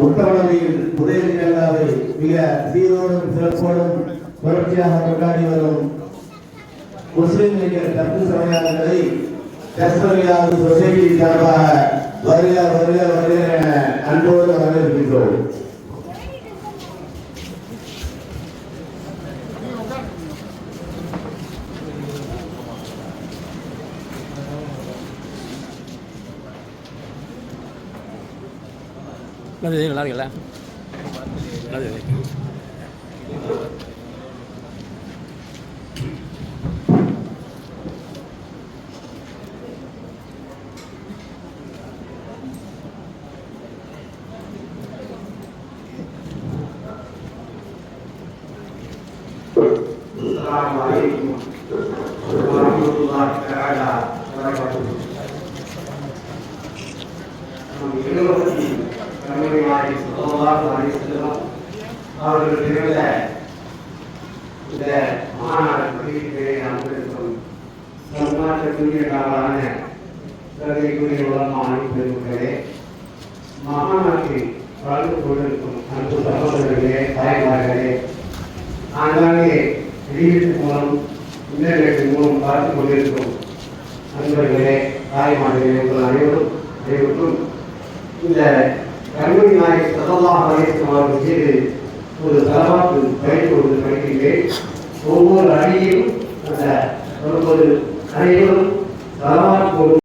உத்தரவணையில் உதயநிதி அல்லாவை மிக சீரோடும் சிறப்போடும் தொடர்ச்சியாக கொண்டாடி வரும் முஸ்லிம் லீகர் கருத்து சபையாளர்களை கஸ்தூரியாவது சொசைட்டி சார்பாக வருக வருக வருக என அன்போடு வரவேற்கின்றோம். நல்லா இருக்குல்ல? السلام عليكم ورحمة الله تعالى وبركاته. அவர்கள் பிறந்த இந்த மாநாட்டிலே அமர்ந்திருக்கும் சன்மாற்றக்கூடிய காலான கருதைக்குரிய உலகமான பெருமக்களே, மாநாட்டில் கலந்து கொண்டிருக்கும் அன்பு சகோதரர்களே, தாய்மார்களே, ஆங்காங்கே வெளியீட்டு மூலம் இன்டர்நெட் மூலம் பார்த்துக் கொண்டிருக்கும் நண்பர்களே, தாய்மார்களே, உங்கள் அனைவருக்கும் இந்த கண்மணி நாயகம் ஸல்லல்லாஹு அலைஹி வஸல்லம் அவர்கள் மீது ஒரு தலவாத்து பயிற்சி ஒன்று படிக்கின்றேன். ஒவ்வொரு அடியும் அந்த ஒவ்வொரு அனைவரும் தலவாத்து